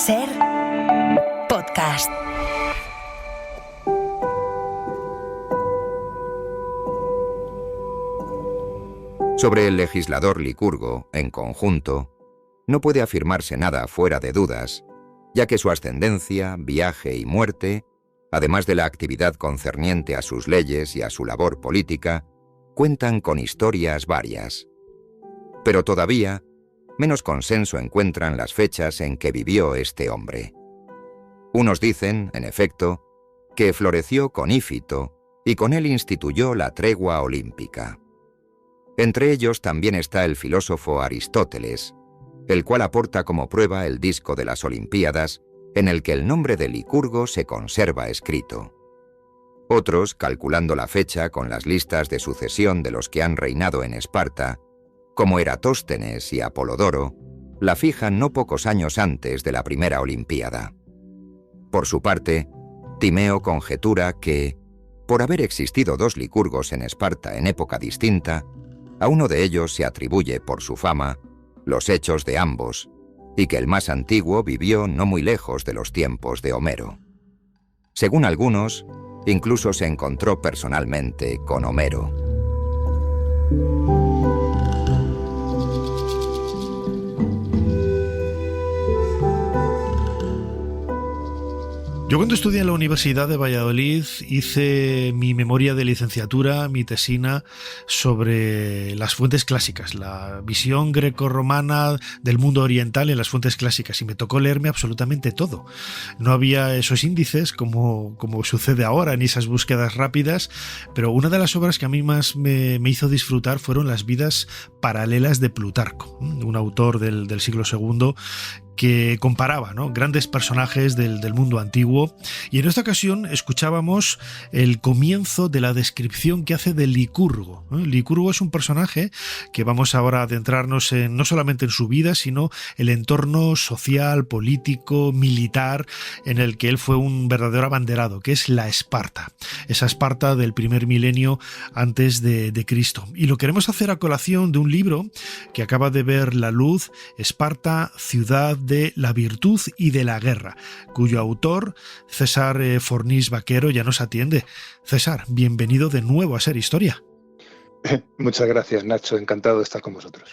SER Podcast. Sobre el legislador Licurgo, en conjunto, no puede afirmarse nada fuera de dudas, ya que su ascendencia, viaje y muerte, además de la actividad concerniente a sus leyes y a su labor política, cuentan con historias varias. Pero todavía, menos consenso encuentran las fechas en que vivió este hombre. Unos dicen, en efecto, que floreció con Ífito y con él instituyó la tregua olímpica. Entre ellos también está el filósofo Aristóteles, el cual aporta como prueba el disco de las Olimpíadas, en el que el nombre de Licurgo se conserva escrito. Otros, calculando la fecha con las listas de sucesión de los que han reinado en Esparta, como Eratóstenes y Apolodoro, la fijan no pocos años antes de la primera Olimpiada. Por su parte, Timeo conjetura que, por haber existido dos Licurgos en Esparta en época distinta, a uno de ellos se atribuye por su fama los hechos de ambos, y que el más antiguo vivió no muy lejos de los tiempos de Homero. Según algunos, incluso se encontró personalmente con Homero. Yo cuando estudié en la Universidad de Valladolid hice mi memoria de licenciatura, mi tesina, sobre las fuentes clásicas, la visión grecorromana del mundo oriental en las fuentes clásicas, y me tocó leerme absolutamente todo. No había esos índices como sucede ahora, ni esas búsquedas rápidas, pero una de las obras que a mí más me hizo disfrutar fueron las vidas paralelas de Plutarco, un autor del siglo II, que comparaba, ¿no?, grandes personajes del mundo antiguo, y en esta ocasión escuchábamos el comienzo de la descripción que hace de Licurgo. Licurgo es un personaje que vamos ahora a adentrarnos no solamente en su vida, sino el entorno social, político, militar, en el que él fue un verdadero abanderado, que es la Esparta, esa Esparta del primer milenio antes de Cristo. Y lo queremos hacer a colación de un libro que acaba de ver la luz, Esparta, ciudad de la virtud y de la guerra, cuyo autor, César Fornís Vaquero, ya nos atiende. César, bienvenido de nuevo a Ser Historia. Muchas gracias, Nacho. Encantado de estar con vosotros.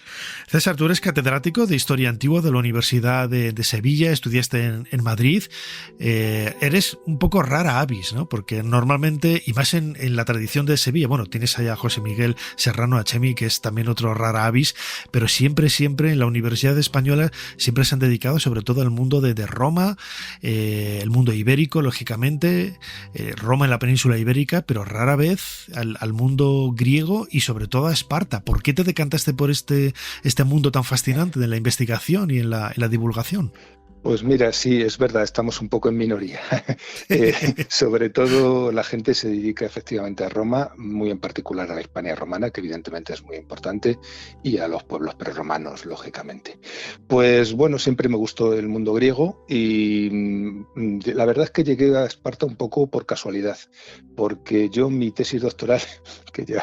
César, tú eres catedrático de Historia Antigua de la Universidad de Sevilla, estudiaste en Madrid. Eres un poco rara avis, ¿no? Porque normalmente, y más en la tradición de Sevilla, bueno, tienes allá a José Miguel Serrano Achemi, que es también otro rara avis, pero siempre en la Universidad Española siempre se han dedicado sobre todo al mundo de Roma, el mundo ibérico, lógicamente, Roma en la península ibérica, pero rara vez al mundo griego y sobre todo a Esparta. ¿Por qué te decantaste por este mundo tan fascinante de la investigación y en la divulgación? Pues mira, sí, es verdad, estamos un poco en minoría. Sobre todo la gente se dedica efectivamente a Roma, muy en particular a la Hispania romana, que evidentemente es muy importante, y a los pueblos prerromanos, lógicamente. Pues bueno, siempre me gustó el mundo griego y la verdad es que llegué a Esparta un poco por casualidad, porque yo mi tesis doctoral, que ya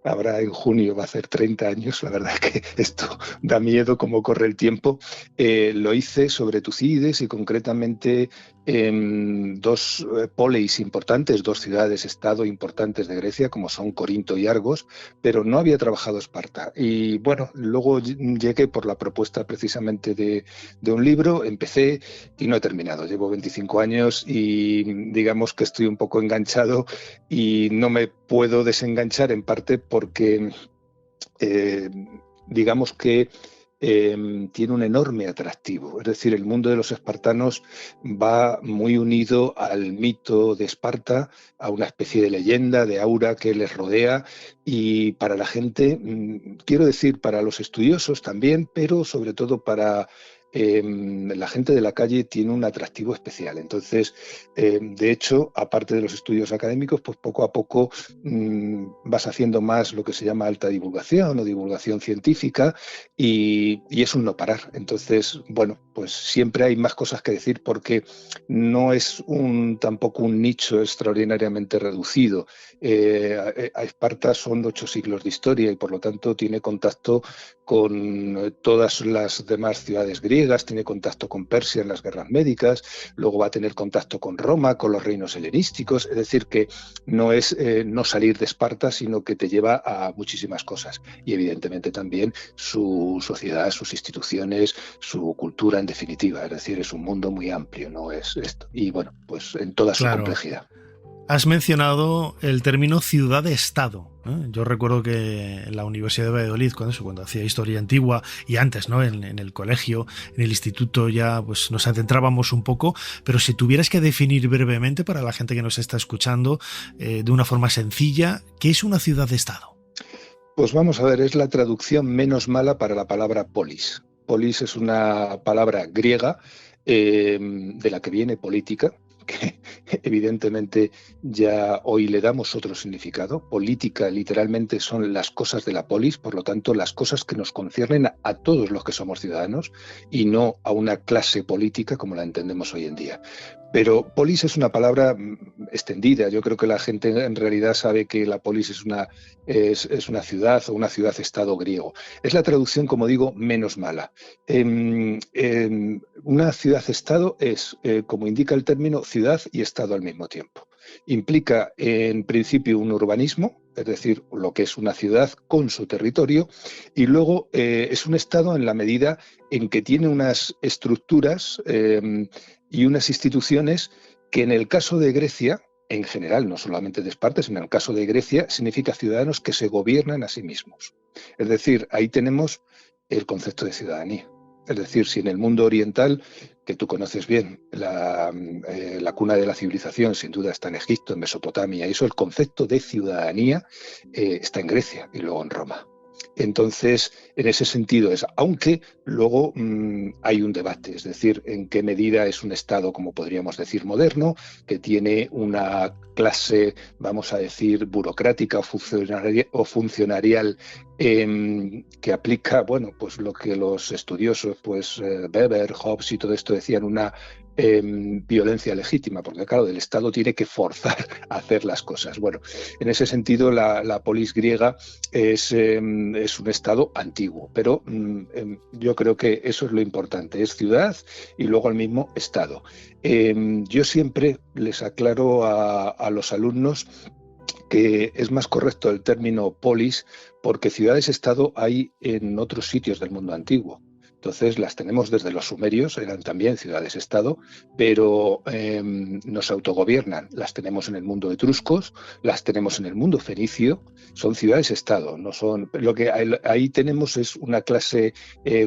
ahora en junio va a hacer 30 años, la verdad es que esto da miedo cómo corre el tiempo, lo hice sobre Tucídides y concretamente dos poleis importantes, dos ciudades-estado importantes de Grecia, como son Corinto y Argos, pero no había trabajado Esparta. Y bueno, luego llegué por la propuesta precisamente de un libro, empecé y no he terminado. Llevo 25 años y digamos que estoy un poco enganchado y no me puedo desenganchar, en parte porque digamos que tiene un enorme atractivo. Es decir, el mundo de los espartanos va muy unido al mito de Esparta, a una especie de leyenda, de aura que les rodea, y para la gente, quiero decir, para los estudiosos también, pero sobre todo para la gente de la calle, tiene un atractivo especial. Entonces, de hecho, aparte de los estudios académicos, pues poco a poco vas haciendo más lo que se llama alta divulgación o divulgación científica, y es un no parar. Entonces, bueno, pues siempre hay más cosas que decir, porque no es tampoco un nicho extraordinariamente reducido. A Esparta son 8 siglos de historia y por lo tanto tiene contacto con todas las demás ciudades griegas, griegas, tiene contacto con Persia en las guerras médicas, luego va a tener contacto con Roma, con los reinos helenísticos, es decir, que no es no salir de Esparta, sino que te lleva a muchísimas cosas. Y evidentemente también su sociedad, sus instituciones, su cultura en definitiva, es decir, es un mundo muy amplio, no es esto. Y bueno, pues en toda su complejidad. Has mencionado el término ciudad-estado. Yo recuerdo que en la Universidad de Valladolid, cuando hacía historia antigua y antes, ¿no? En el colegio, en el instituto ya pues nos adentrábamos un poco, pero si tuvieras que definir brevemente para la gente que nos está escuchando de una forma sencilla, ¿qué es una ciudad-estado? Pues vamos a ver, es la traducción menos mala para la palabra polis. Polis es una palabra griega de la que viene política, que evidentemente ya hoy le damos otro significado. Política literalmente son las cosas de la polis, por lo tanto las cosas que nos conciernen a todos los que somos ciudadanos y no a una clase política como la entendemos hoy en día. Pero polis es una palabra extendida. Yo creo que la gente en realidad sabe que la polis es una ciudad o una ciudad-estado griego. Es la traducción, como digo, menos mala. Una ciudad-estado es, como indica el término, ciudad y estado al mismo tiempo. Implica, en principio, un urbanismo, es decir, lo que es una ciudad con su territorio, y luego es un estado en la medida en que tiene unas estructuras y unas instituciones que en el caso de Grecia, en general, no solamente de Esparta, sino en el caso de Grecia, significa ciudadanos que se gobiernan a sí mismos. Es decir, ahí tenemos el concepto de ciudadanía. Es decir, si en el mundo oriental, que tú conoces bien, la cuna de la civilización sin duda está en Egipto, en Mesopotamia, y eso, el concepto de ciudadanía está en Grecia y luego en Roma. Entonces, en ese sentido es, aunque luego hay un debate, es decir, en qué medida es un Estado, como podríamos decir, moderno, que tiene una clase, vamos a decir, burocrática o funcionarial que aplica, bueno, pues lo que los estudiosos, pues Weber, Hobbes y todo esto decían, una violencia legítima, porque claro, el Estado tiene que forzar a hacer las cosas. Bueno, en ese sentido la polis griega es un Estado antiguo, pero yo creo que eso es lo importante, es ciudad y luego el mismo Estado. Yo siempre les aclaro a los alumnos que es más correcto el término polis porque ciudades-estado hay en otros sitios del mundo antiguo. Entonces las tenemos desde los sumerios, eran también ciudades-estado, pero nos autogobiernan. Las tenemos en el mundo etruscos, las tenemos en el mundo fenicio, son ciudades-estado. No son, lo que ahí tenemos es una clase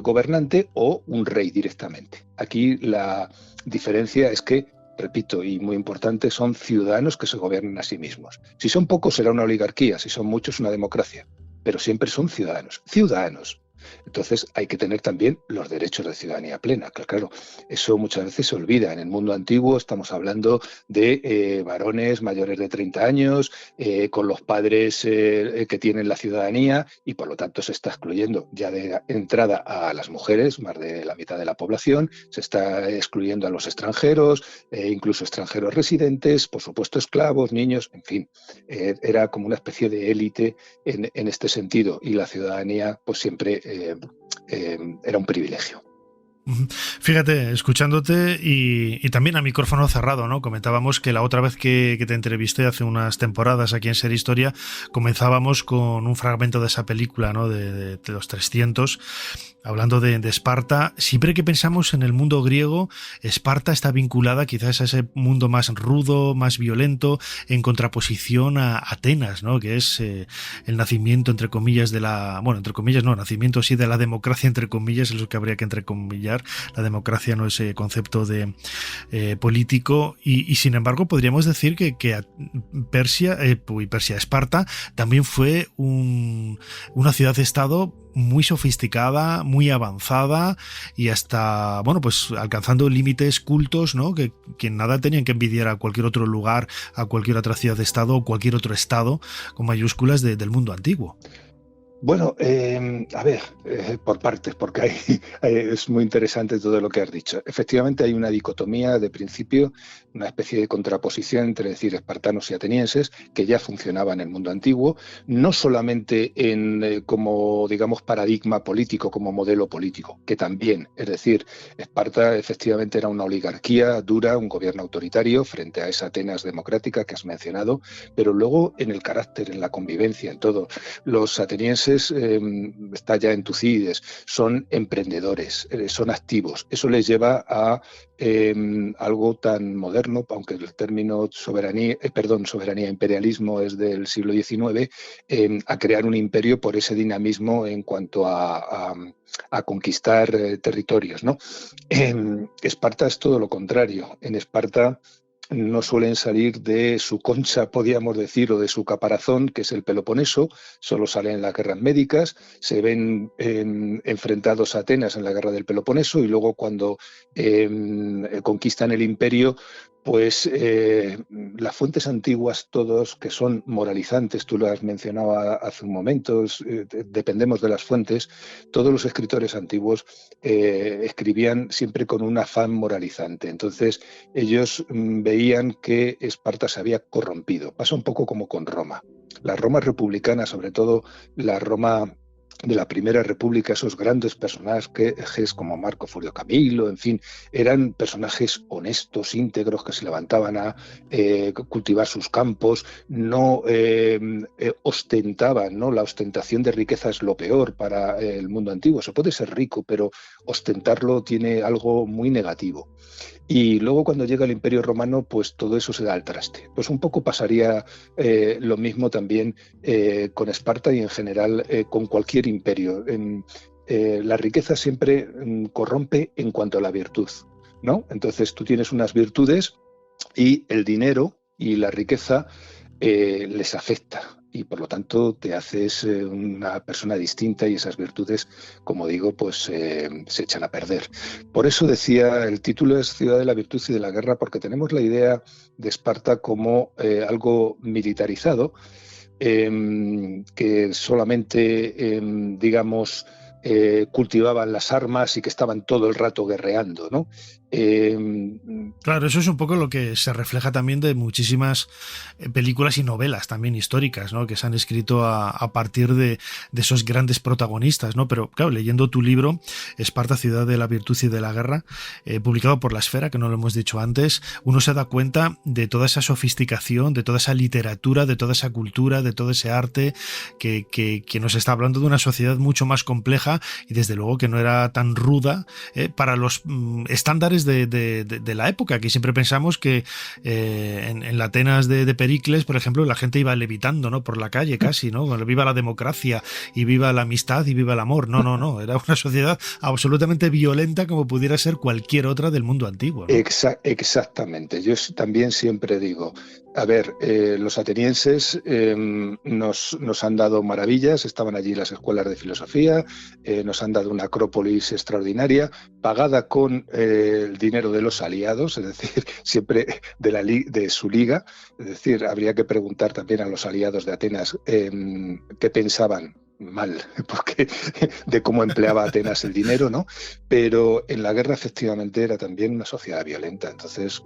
gobernante o un rey directamente. Aquí la diferencia es que, repito, y muy importante, son ciudadanos que se gobiernan a sí mismos. Si son pocos será una oligarquía, si son muchos una democracia, pero siempre son ciudadanos. Ciudadanos. Entonces hay que tener también los derechos de ciudadanía plena, claro, eso muchas veces se olvida. En el mundo antiguo estamos hablando de varones mayores de 30 años, con los padres que tienen la ciudadanía y por lo tanto se está excluyendo ya de entrada a las mujeres, más de la mitad de la población, se está excluyendo a los extranjeros, incluso extranjeros residentes, por supuesto esclavos, niños, en fin, era como una especie de élite en este sentido y la ciudadanía pues siempre era un privilegio. Fíjate, escuchándote y también a micrófono cerrado, ¿no? Comentábamos que la otra vez que te entrevisté hace unas temporadas aquí en Ser Historia, comenzábamos con un fragmento de esa película, ¿no? De los 300, hablando de Esparta. Siempre que pensamos en el mundo griego, Esparta está vinculada quizás a ese mundo más rudo, más violento, en contraposición a Atenas, ¿no? Que es el nacimiento, entre comillas, entre comillas no, nacimiento sí de la democracia, entre comillas, es lo que habría que entrecomillar. La democracia no es concepto de político y sin embargo podríamos decir que Esparta también fue una ciudad-estado muy sofisticada, muy avanzada y hasta, bueno, pues alcanzando límites cultos, ¿no? Que nada tenían que envidiar a cualquier otro lugar, a cualquier otra ciudad-estado o cualquier otro estado con mayúsculas del mundo antiguo. Bueno, a ver, por partes, porque es muy interesante todo lo que has dicho. Efectivamente, hay una dicotomía de principio, una especie de contraposición entre decir espartanos y atenienses, que ya funcionaba en el mundo antiguo, no solamente como, digamos, paradigma político, como modelo político, que también, es decir, Esparta efectivamente era una oligarquía dura, un gobierno autoritario frente a esa Atenas democrática que has mencionado, pero luego en el carácter, en la convivencia, en todo. Los atenienses, está ya en Tucídides, son emprendedores, son activos. Eso les lleva a algo tan moderno, aunque el término soberanía, imperialismo es del siglo XIX, a crear un imperio por ese dinamismo en cuanto a conquistar territorios, ¿no? Esparta es todo lo contrario. En Esparta no suelen salir de su concha, podríamos decir, o de su caparazón, que es el Peloponeso, solo salen en las guerras médicas, se ven enfrentados a Atenas en la guerra del Peloponeso y luego cuando conquistan el imperio, pues las fuentes antiguas, todos que son moralizantes, tú lo has mencionado hace un momento, dependemos de las fuentes, todos los escritores antiguos escribían siempre con un afán moralizante. Entonces ellos veían que Esparta se había corrompido. Pasa un poco como con Roma. La Roma republicana, sobre todo la Roma de la Primera República, esos grandes personajes como Marco Fulio Camilo, en fin, eran personajes honestos, íntegros, que se levantaban a cultivar sus campos, no ostentaban, ¿no? La ostentación de riqueza es lo peor para el mundo antiguo. Se puede ser rico, pero ostentarlo tiene algo muy negativo. Y luego cuando llega el Imperio Romano, pues todo eso se da al traste. Pues un poco pasaría lo mismo también con Esparta y en general con cualquier imperio. La riqueza siempre corrompe en cuanto a la virtud, ¿no? Entonces tú tienes unas virtudes y el dinero y la riqueza les afecta y por lo tanto te haces una persona distinta y esas virtudes, como digo, pues se echan a perder. Por eso decía, el título es Ciudad de la Virtud y de la Guerra, porque tenemos la idea de Esparta como algo militarizado, que solamente, digamos, cultivaban las armas y que estaban todo el rato guerreando, ¿no? Claro, eso es un poco lo que se refleja también de muchísimas películas y novelas también históricas, ¿no? Que se han escrito a partir de esos grandes protagonistas, ¿no? Pero claro, leyendo tu libro, Esparta, Ciudad de la Virtud y de la Guerra, publicado por La Esfera, que no lo hemos dicho antes, uno se da cuenta de toda esa sofisticación, de toda esa literatura, de toda esa cultura, de todo ese arte que nos está hablando de una sociedad mucho más compleja y desde luego que no era tan ruda para los estándares de la época. Aquí siempre pensamos que en la Atenas de Pericles, por ejemplo, la gente iba levitando, ¿no? Por la calle casi, ¿no? Viva la democracia y viva la amistad y viva el amor. No. Era una sociedad absolutamente violenta como pudiera ser cualquier otra del mundo antiguo, ¿no? Exactamente. Yo también siempre digo, a ver, los atenienses nos han dado maravillas, estaban allí las escuelas de filosofía, nos han dado una acrópolis extraordinaria, pagada con el dinero de los aliados, es decir, siempre de su liga. Es decir, habría que preguntar también a los aliados de Atenas qué pensaban mal, porque de cómo empleaba Atenas el dinero, ¿no? Pero en la guerra efectivamente era también una sociedad violenta. Entonces,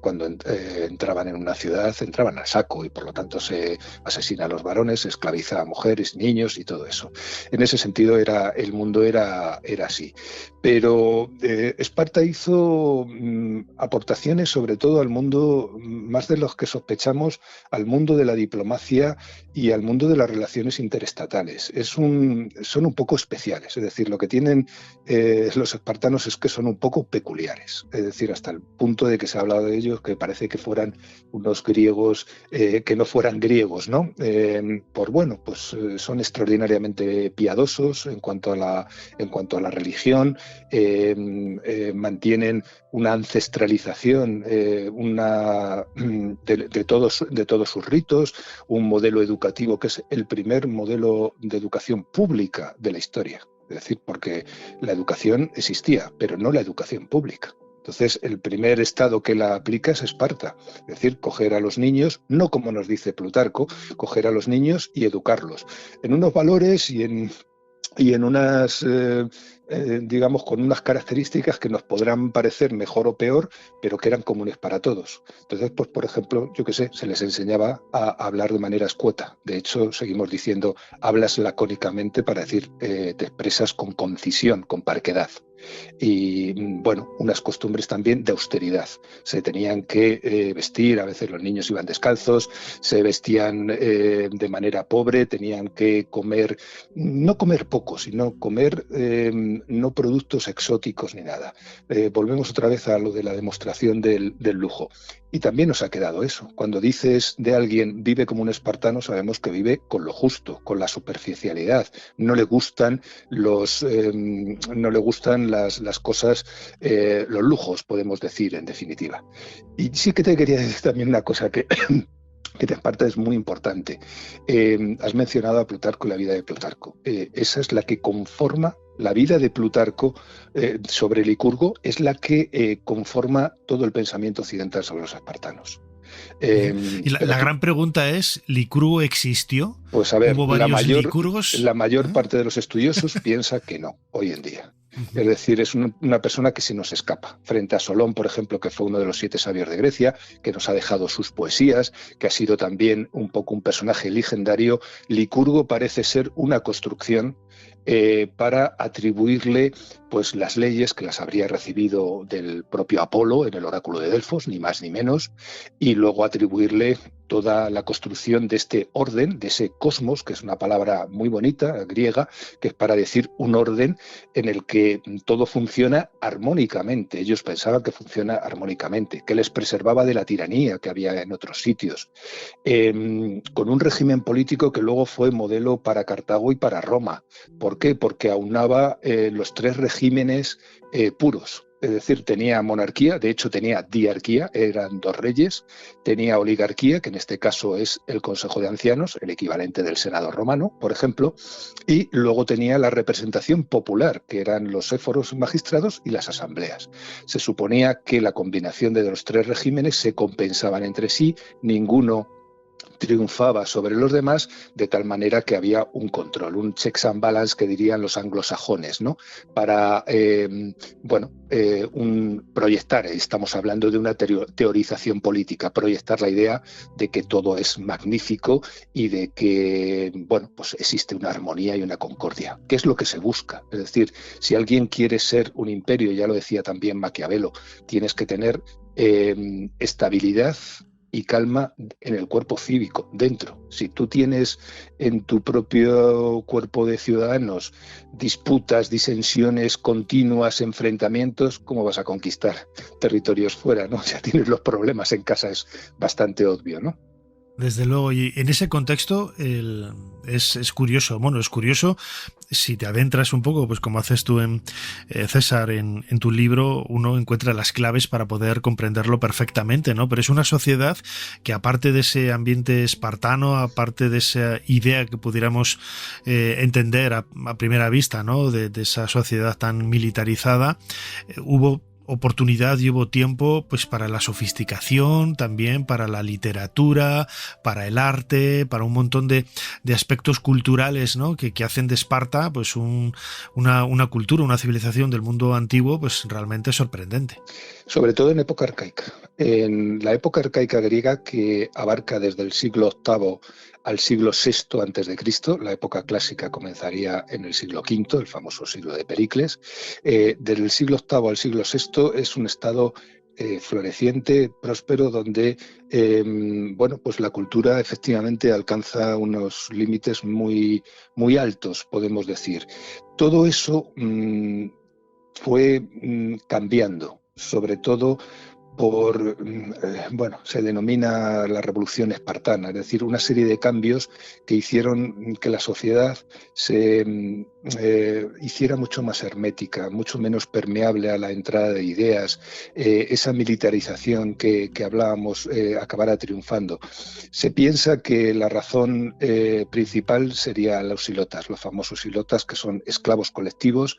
cuando entraban en una ciudad, entraban a saco y por lo tanto se asesina a los varones, se esclaviza a mujeres, niños y todo eso. En ese sentido el mundo era así. Pero Esparta hizo aportaciones sobre todo al mundo, más de los que sospechamos, al mundo de la diplomacia y al mundo de las relaciones interestatales. Son un poco especiales, es decir, lo que tienen los espartanos es que son un poco peculiares, es decir, hasta el punto de que se ha hablado de ellos que parece que fueran unos griegos que no fueran griegos, ¿no? Pues son extraordinariamente piadosos en cuanto a la religión, mantienen una ancestralización de todos sus ritos, un modelo educativo que es el primer modelo de educación pública de la historia. Es decir, porque la educación existía, pero no la educación pública. Entonces, el primer estado que la aplica es Esparta, es decir, coger a los niños, no como nos dice Plutarco, coger a los niños y educarlos en unos valores y en unas, digamos, con unas características que nos podrán parecer mejor o peor, pero que eran comunes para todos. Entonces, pues, por ejemplo, yo qué sé, se les enseñaba a hablar de manera escueta. De hecho, seguimos diciendo, hablas lacónicamente para decir, te expresas con concisión, con parquedad. Y bueno, unas costumbres también de austeridad. Se tenían que vestir, a veces los niños iban descalzos, se vestían de manera pobre, tenían que comer, no comer poco, sino comer no productos exóticos ni nada. Volvemos otra vez a lo de la demostración del lujo. Y también nos ha quedado eso. Cuando dices de alguien vive como un espartano, sabemos que vive con lo justo, con la superficialidad. No le gustan las cosas, los lujos, podemos decir, en definitiva. Y sí que te quería decir también una cosa que de Esparta es muy importante. Has mencionado a Plutarco y la vida de Plutarco. Esa es la que conforma la vida de Plutarco sobre Licurgo, es la que conforma todo el pensamiento occidental sobre los espartanos. Y la gran pregunta es, ¿Licurgo existió? Pues a ver, ¿Hubo varios Licurgos? La mayor parte de los estudiosos piensa que no, hoy en día. Es decir, es una persona que se nos escapa. Frente a Solón, por ejemplo, que fue uno de los 7 sabios de Grecia, que nos ha dejado sus poesías, que ha sido también un poco un personaje legendario, Licurgo parece ser una construcción para atribuirle pues las leyes que las habría recibido del propio Apolo en el oráculo de Delfos, ni más ni menos, y luego atribuirle toda la construcción de este orden, de ese cosmos, que es una palabra muy bonita, griega, que es para decir un orden en el que todo funciona armónicamente. Ellos pensaban que funciona armónicamente, que les preservaba de la tiranía que había en otros sitios, con un régimen político que luego fue modelo para Cartago y para Roma. ¿Por qué? Porque aunaba los 3 regímenes puros. Es decir, tenía monarquía, de hecho tenía diarquía, eran 2 reyes, tenía oligarquía, que en este caso es el Consejo de Ancianos, el equivalente del Senado romano, por ejemplo, y luego tenía la representación popular, que eran los éforos magistrados y las asambleas. Se suponía que la combinación de los 3 regímenes se compensaban entre sí, ninguno triunfaba sobre los demás, de tal manera que había un control, un checks and balance que dirían los anglosajones, ¿no? Para proyectar, estamos hablando de una teorización política, proyectar la idea de que todo es magnífico y de que, bueno, pues existe una armonía y una concordia, que es lo que se busca. Es decir, si alguien quiere ser un imperio, ya lo decía también Maquiavelo, tienes que tener estabilidad y calma en el cuerpo cívico, dentro. Si tú tienes en tu propio cuerpo de ciudadanos disputas, disensiones continuas, enfrentamientos, ¿cómo vas a conquistar territorios fuera, ¿no? Ya tienes los problemas en casa, es bastante obvio, ¿no? Desde luego, y en ese contexto es curioso, bueno, es curioso si te adentras un poco, pues como haces tú en César, en tu libro, uno encuentra las claves para poder comprenderlo perfectamente, ¿no? Pero es una sociedad que, aparte de ese ambiente espartano, aparte de esa idea que pudiéramos entender a primera vista, ¿no? De esa sociedad tan militarizada, hubo oportunidad y hubo tiempo pues para la sofisticación, también para la literatura, para el arte, para un montón de aspectos culturales, ¿no? que hacen de Esparta pues una cultura, una civilización del mundo antiguo pues realmente sorprendente. Sobre todo en época arcaica. En la época arcaica griega, que abarca desde el siglo VIII al siglo VI a.C., la época clásica comenzaría en el siglo V, el famoso siglo de Pericles. Desde el siglo VIII al siglo VI es un estado floreciente, próspero, donde pues la cultura efectivamente alcanza unos límites muy, muy altos, podemos decir. Todo eso fue cambiando, sobre todo bueno, se denomina la Revolución Espartana, es decir, una serie de cambios que hicieron que la sociedad se hiciera mucho más hermética, mucho menos permeable a la entrada de ideas, esa militarización que hablábamos acabara triunfando. Se piensa que la razón principal sería los ilotas, los famosos ilotas, que son esclavos colectivos,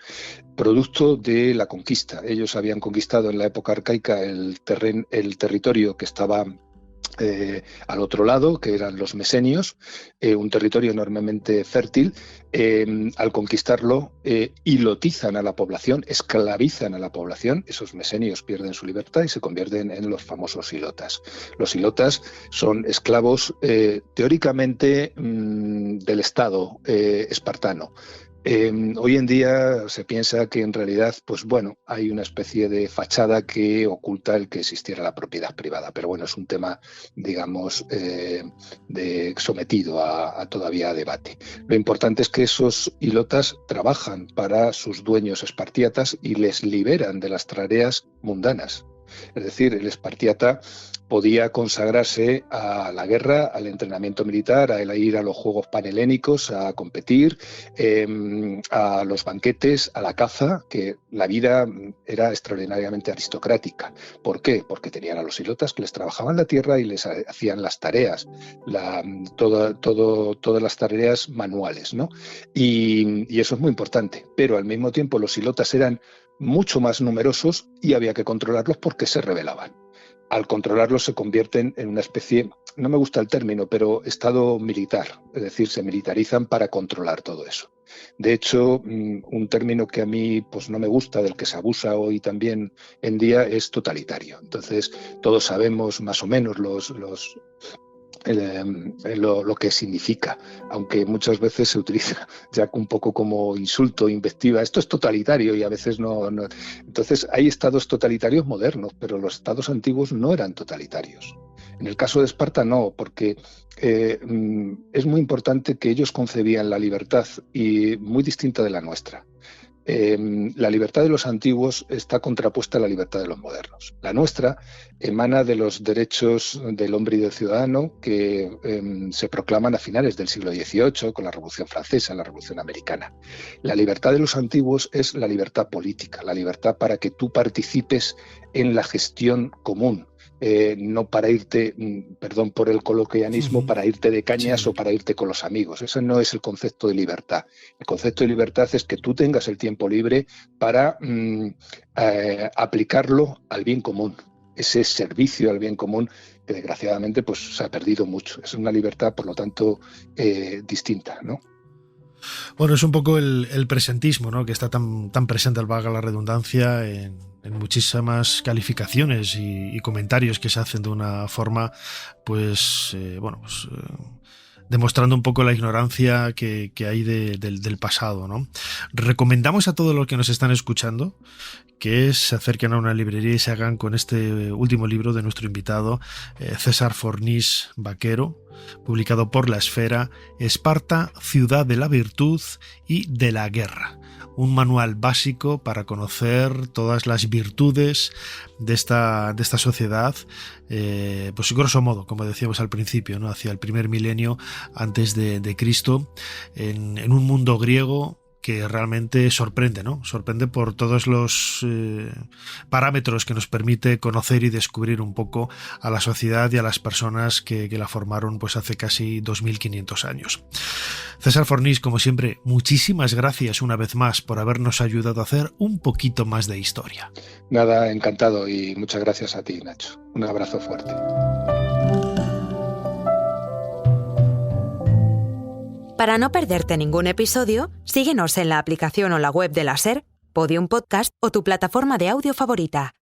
producto de la conquista. Ellos habían conquistado en la época arcaica el territorio que estaba al otro lado, que eran los mesenios, un territorio enormemente fértil. Al conquistarlo, hilotizan a la población, esclavizan a la población. Esos mesenios pierden su libertad y se convierten en los famosos ilotas. Los ilotas son esclavos teóricamente del Estado espartano. Hoy en día se piensa que en realidad, pues bueno, hay una especie de fachada que oculta el que existiera la propiedad privada, pero bueno, es un tema, digamos, sometido a todavía debate. Lo importante es que esos ilotas trabajan para sus dueños espartiatas y les liberan de las tareas mundanas. Es decir, el espartiata podía consagrarse a la guerra, al entrenamiento militar, a ir a los Juegos Panhelénicos, a competir, a los banquetes, a la caza, que la vida era extraordinariamente aristocrática. ¿Por qué? Porque tenían a los ilotas que les trabajaban la tierra y les hacían las tareas, todas las tareas manuales, ¿no? Y eso es muy importante, pero al mismo tiempo los ilotas eran mucho más numerosos y había que controlarlos porque se rebelaban. Al controlarlos se convierten en una especie, no me gusta el término, pero estado militar, es decir, se militarizan para controlar todo eso. De hecho, un término que a mí pues no me gusta, del que se abusa hoy también en día, es totalitario. Entonces, todos sabemos más o menos lo que significa, aunque muchas veces se utiliza ya un poco como insulto, invectiva. Esto es totalitario y a veces no. Entonces hay estados totalitarios modernos, pero los estados antiguos no eran totalitarios. En el caso de Esparta no, porque es muy importante que ellos concebían la libertad y muy distinta de la nuestra. La libertad de los antiguos está contrapuesta a la libertad de los modernos. La nuestra emana de los derechos del hombre y del ciudadano que se proclaman a finales del siglo XVIII con la Revolución Francesa, la Revolución Americana. La libertad de los antiguos es la libertad política, la libertad para que tú participes en la gestión común. No para irte, perdón por el coloquialismo, para irte de cañas o para irte con los amigos. Ese no es el concepto de libertad. El concepto de libertad es que tú tengas el tiempo libre para aplicarlo al bien común. Ese servicio al bien común que desgraciadamente pues, se ha perdido mucho. Es una libertad, por lo tanto, distinta, ¿no? Bueno, es un poco el presentismo, ¿no?, que está tan presente, valga la redundancia, en muchísimas calificaciones y comentarios que se hacen de una forma, demostrando un poco la ignorancia que hay del pasado, ¿no? Recomendamos a todos los que nos están escuchando que se acerquen a una librería y se hagan con este último libro de nuestro invitado, César Fornís Vaquero, publicado por La Esfera, Esparta, ciudad de la virtud y de la guerra. Un manual básico para conocer todas las virtudes de esta sociedad, pues grosso modo, como decíamos al principio, ¿no?, hacia el primer milenio antes de Cristo, en un mundo griego que realmente sorprende, ¿no? Sorprende por todos los parámetros que nos permite conocer y descubrir un poco a la sociedad y a las personas que la formaron pues hace casi 2500 años. César Fornís, como siempre, muchísimas gracias una vez más por habernos ayudado a hacer un poquito más de historia. Nada, encantado y muchas gracias a ti, Nacho. Un abrazo fuerte. Para no perderte ningún episodio, síguenos en la aplicación o la web de la SER, Podium Podcast o tu plataforma de audio favorita.